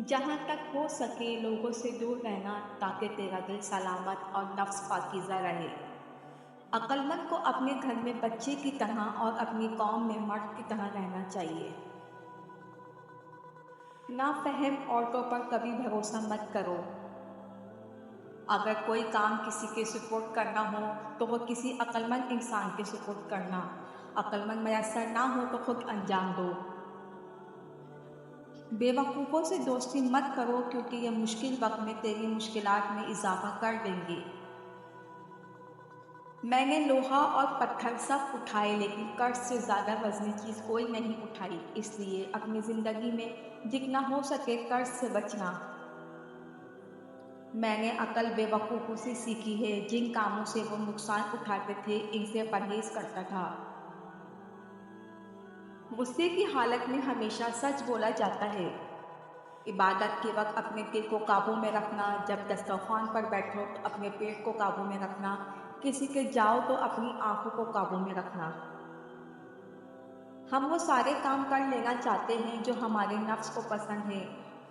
जहाँ तक हो सके लोगों से दूर रहना ताकि तेरा दिल सलामत और नफ्स पाकीज़ा रहे। अक्लमंद को अपने घर में बच्चे की तरह और अपनी कौम में मर्द की तरह रहना चाहिए। नाफहम औरतों पर कभी भरोसा मत करो। अगर कोई काम किसी के सुपुर्द करना हो तो वो किसी अक्लमंद इंसान के सुपुर्द करना। अक्लमंद मैसर ना हो तो खुद अंजाम दो। बेवकूफ़ों से दोस्ती मत करो क्योंकि ये मुश्किल वक्त में तेरी मुश्किलात में इजाफा कर देंगे। मैंने लोहा और पत्थर सब उठाए लेकिन कर्ज से ज़्यादा वज़नी चीज़ कोई नहीं उठाई, इसलिए अपनी ज़िंदगी में जितना हो सके कर्ज से बचना। मैंने अकल बेवकूफ़ों से सीखी है, जिन कामों से वो नुकसान उठाते थे इनसे परहेज़ करता था। गुस्से की हालत में हमेशा सच बोला जाता है। इबादत के वक्त अपने दिल को काबू में रखना, जब दस्तरख्वान पर बैठो तो अपने पेट को काबू में रखना, किसी के जाओ तो अपनी आंखों को काबू में रखना। हम वो सारे काम कर लेना चाहते हैं जो हमारे नफ्स को पसंद है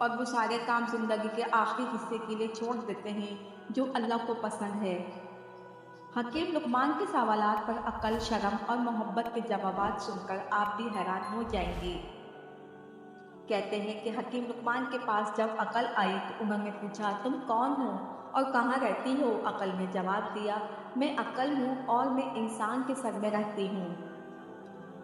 और वो सारे काम ज़िंदगी के आखिरी हिस्से के लिए छोड़ देते हैं जो अल्लाह को पसंद है। हकीम लुकमान के सवालात पर अक्ल, शर्म और मोहब्बत के जवाबात सुनकर आप भी हैरान हो जाएंगे। कहते हैं कि हकीम लुकमान के पास जब अकल आई तो उन्होंने पूछा, तुम कौन हो और कहाँ रहती हो? अकल ने जवाब दिया, मैं अकल हूँ और मैं इंसान के सर में रहती हूँ।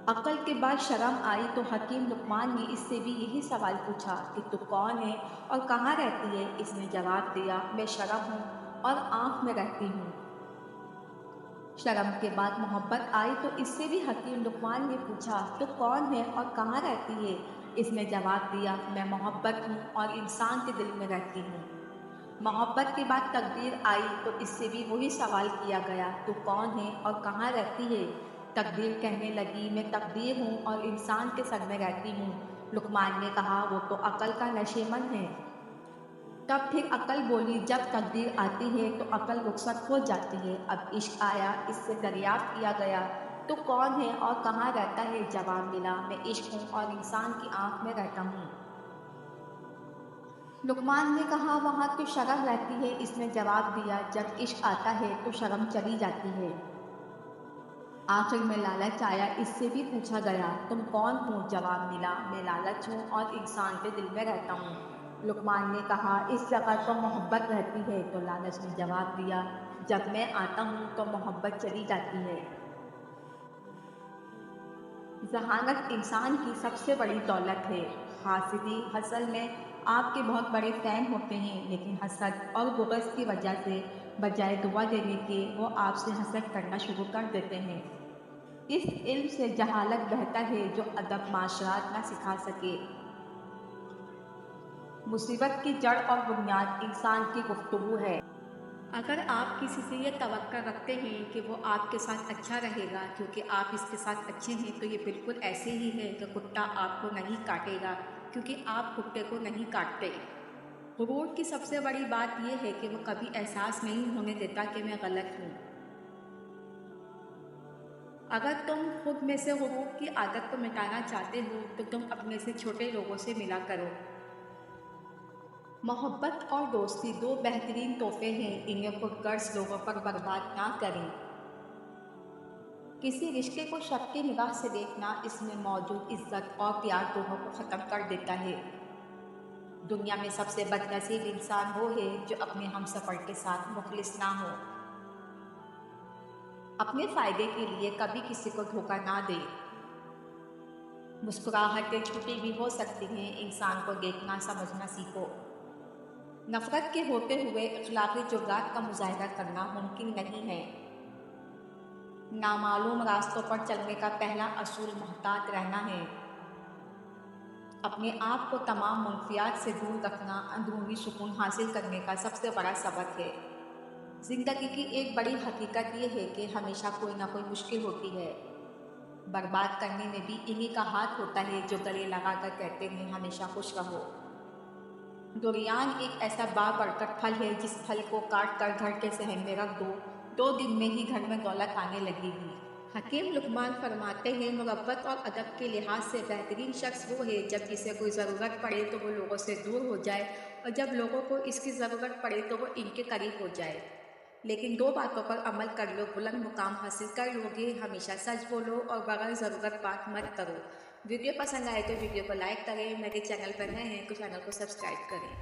अकल के बाद शर्म आई तो हकीम लुकमान ने इससे भी यही सवाल पूछा कि तू कौन है और कहाँ रहती है? इसने जवाब दिया, मैं शर्म हूँ और आँख में रहती हूँ। शर्म के बाद मोहब्बत आई तो इससे भी हकीम लुकमान ने पूछा, तू कौन है और कहाँ रहती है? इसने जवाब दिया, मैं मोहब्बत हूँ और इंसान के दिल में रहती हूँ। मोहब्बत के बाद तकदीर आई तो इससे भी वही सवाल किया गया, तू कौन है और कहाँ रहती है? तकदीर कहने लगी, मैं तकदीर हूँ और इंसान के संग में रहती हूँ। लुकमान ने कहा, वो तो अकल का नशेमंद है। तब फिर अकल बोली, जब तकदीर आती है तो अकल रुखसत हो जाती है। अब इश्क आया, इससे दरियाफ्त किया गया, तो कौन है और कहाँ रहता है? जवाब मिला, मैं इश्क हूँ और इंसान की आंख में रहता हूँ। लुकमान ने कहा, वहाँ तो शर्म रहती है। इसने जवाब दिया, जब इश्क आता है तो शर्म चली जाती है। आखिर में लालच आया, इससे भी पूछा गया, तुम कौन हो? जवाब मिला, मैं लालच हूँ और इंसान के दिल में रहता हूँ। लुकमान ने कहा, इस जगह तो मोहब्बत रहती है। तो लालच ने जवाब दिया, जब मैं आता हूँ तो मोहब्बत चली जाती है। जहानत इंसान की सबसे बड़ी दौलत है। हासिदी असल में आपके बहुत बड़े फ़ैन होते हैं, लेकिन हसद और बुग़्ज़ की वजह से बजाय दुआ देने के वो आपसे हसद करना शुरू कर देते हैं। इस इल्म से जहालत बेहतर है जो अदब माशरात न सिखा सके। मुसीबत की जड़ और बुनियाद इंसान की गुफ्तगू है। अगर आप किसी से ये तवक्का रखते हैं कि वो आपके साथ अच्छा रहेगा क्योंकि आप इसके साथ अच्छे हैं, तो ये बिल्कुल ऐसे ही है कि कुत्ता आपको नहीं काटेगा क्योंकि आप कुत्ते को नहीं काटते। गुरूर की सबसे बड़ी बात यह है कि वो कभी एहसास नहीं होने देता कि मैं गलत हूँ। अगर तुम खुद में से गुरूर की आदत को मिटाना चाहते हो तो तुम अपने से छोटे लोगों से मिला करो। मोहब्बत और दोस्ती दो बेहतरीन तोहफे हैं, इन्हें पुरगर्ज लोगों पर बर्बाद ना करें। किसी रिश्ते को शक की निगाह से देखना इसमें मौजूद इज्जत और प्यार दोनों को ख़त्म कर देता है। दुनिया में सबसे बदनसीब इंसान वो है जो अपने हमसफ़र के साथ मुखलिस ना हो। अपने फ़ायदे के लिए कभी किसी को धोखा ना दे। मुस्कुराहटें छुपी भी हो सकती हैं, इंसान को देखना समझना सीखो। नफ़रत के होते हुए अखलाक़ी जुर्रात का मुज़ाहिरा करना मुमकिन नहीं है। नामालूम रास्तों पर चलने का पहला असूल मोहतात रहना है। अपने आप को तमाम मुनफियात से दूर रखना अंदरूनी सुकून हासिल करने का सबसे बड़ा सबक है। ज़िंदगी की एक बड़ी हकीकत ये है कि हमेशा कोई ना कोई मुश्किल होती है। बर्बाद करने में भी इन्हीं का हाथ होता है जो गले लगाकर कहते हैं हमेशा खुश रहो। दुरियान एक ऐसा बाबरकत फल है जिस फल को काट कर घर के सहन में रख दो, 2 दिन में ही घर में दौलत आने लगेगी। حکیم لقمان فرماتے ہیں محبت اور ادب کے لحاظ سے بہترین شخص وہ ہے جب اسے کوئی ضرورت پڑے تو وہ لوگوں سے دور ہو جائے، اور جب لوگوں کو اس کی ضرورت پڑے تو وہ ان کے قریب ہو جائے۔ لیکن دو باتوں پر عمل کر لو، بلند مقام حاصل کر لو گے۔ ہمیشہ سچ بولو اور بغیر ضرورت بات مت کرو۔ ویڈیو پسند آئے تو ویڈیو کو لائک کریں، میرے چینل پر نئے ہیں تو چینل کو سبسکرائب کریں۔